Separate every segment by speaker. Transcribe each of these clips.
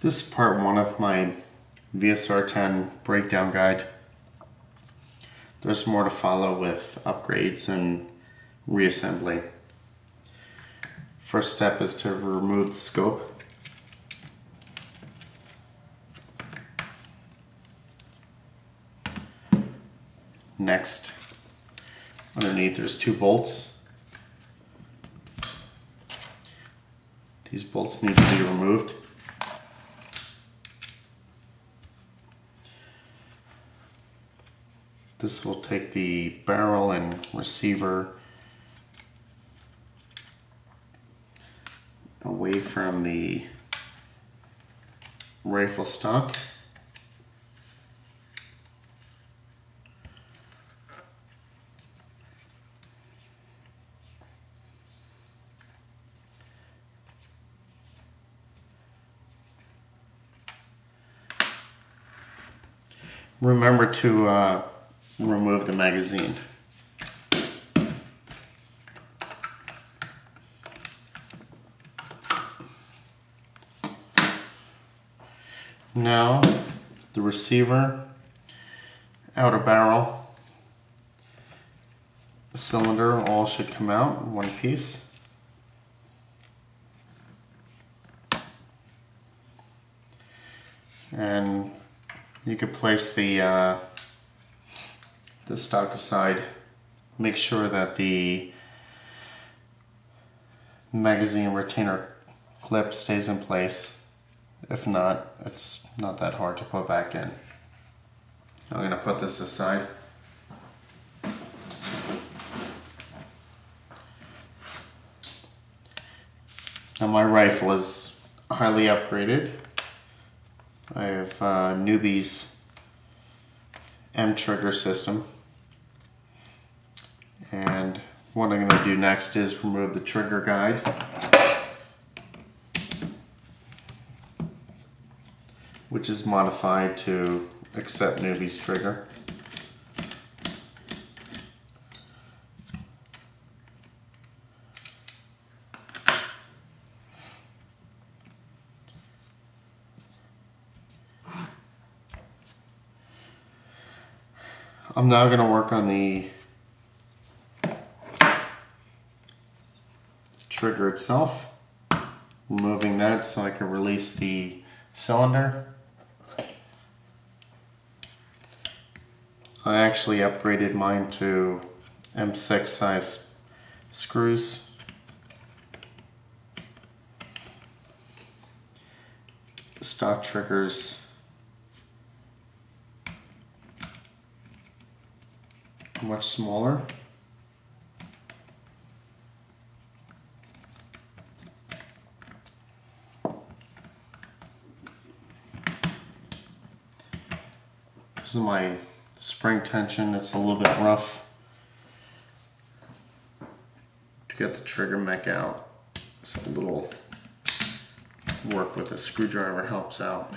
Speaker 1: This is part one of my VSR-10 breakdown guide. There's more to follow with upgrades and reassembly. First step is to remove the scope. Next, underneath there's two bolts. These bolts need to be removed. This will take the barrel and receiver away from the rifle stock. Remember to remove the magazine. Now the receiver, outer barrel, cylinder all should come out in one piece. And you could place the stock aside. Make sure that the magazine retainer clip stays in place. If not, it's not that hard to put back in. I'm going to put this aside. Now my rifle is highly upgraded. I have Newbie's M trigger system. And what I'm going to do next is remove the trigger guide. Which is modified to accept Newbie's trigger. I'm now going to work on the trigger itself, removing that so I can release the cylinder. I actually upgraded mine to M6 size screws. Stock triggers much smaller. This is my spring tension. It's a little bit rough to get the trigger mech out, so a little work with a screwdriver helps out.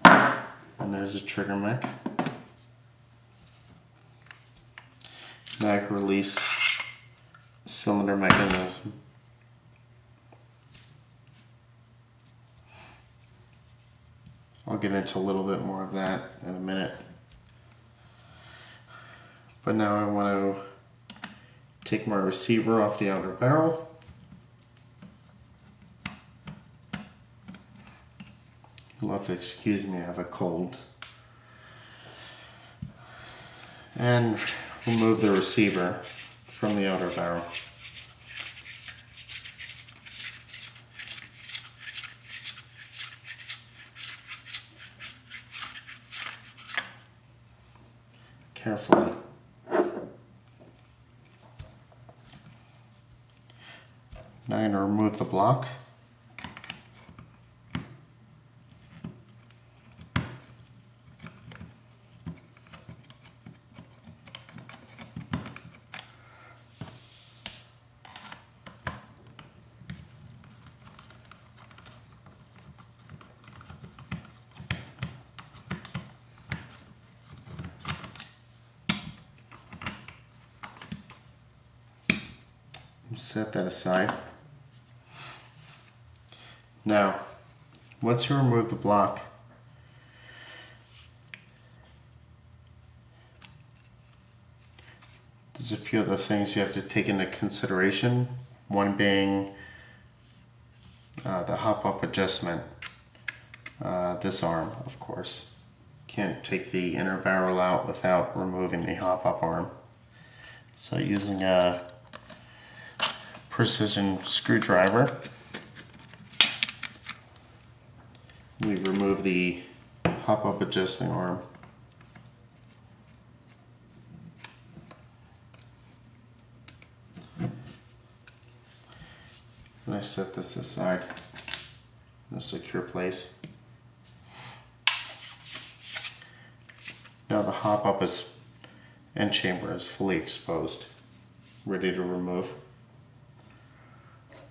Speaker 1: And there's a trigger mech. Now I can release cylinder mechanism. I'll get into a little bit more of that in a minute. But now I want to take my receiver off the outer barrel. You'll have to excuse me, I have a cold. And remove the receiver from the outer barrel. Carefully. Now I'm going to remove the block. Set that aside. Now, Once you remove the block, there's a few other things you have to take into consideration. One being the hop-up adjustment. This arm, of course. Can't take the inner barrel out without removing the hop-up arm. So using a precision screwdriver, we remove the hop-up adjusting arm. And I set this aside in a secure place. Now the hop-up end chamber is fully exposed, ready to remove.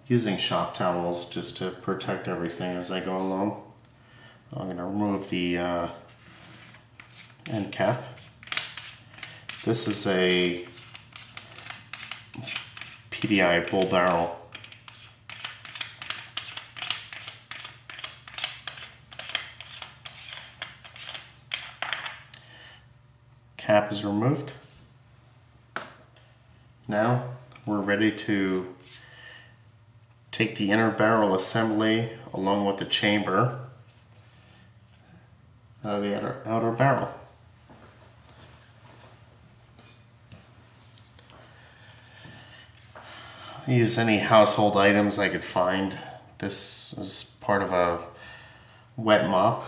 Speaker 1: Using shop towels just to protect everything as I go along. I'm going to remove the end cap. This is a PDI bull barrel. Cap is removed. Now we're ready to take the inner barrel assembly along with the chamber out of the outer barrel. I use any household items I could find. This is part of a wet mop.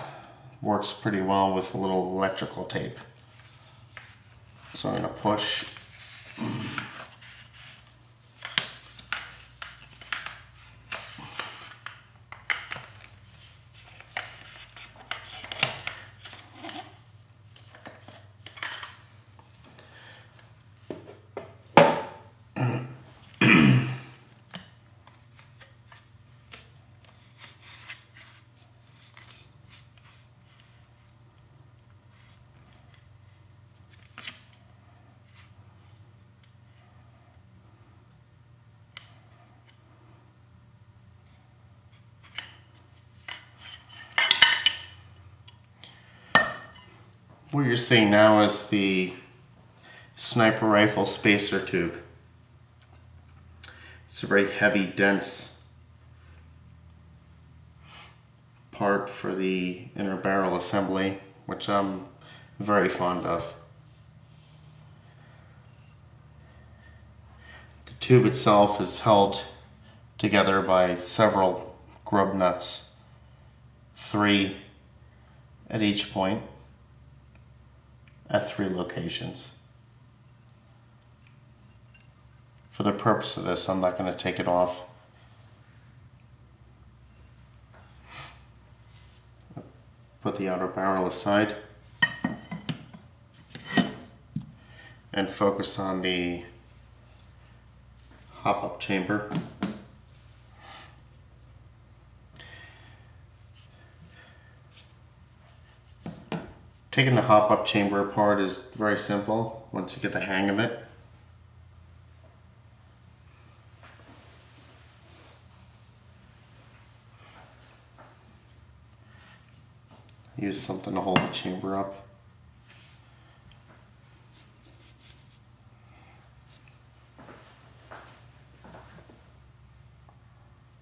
Speaker 1: Works pretty well with a little electrical tape. So I'm going to push. What you're seeing now is the sniper rifle spacer tube. It's a very heavy, dense part for the inner barrel assembly, which I'm very fond of. The tube itself is held together by several grub nuts, 3 at each point, at 3 locations. For the purpose of this, I'm not going to take it off. Put the outer barrel aside and focus on the hop-up chamber. Taking the hop-up chamber apart is very simple once you get the hang of it. Use something to hold the chamber up.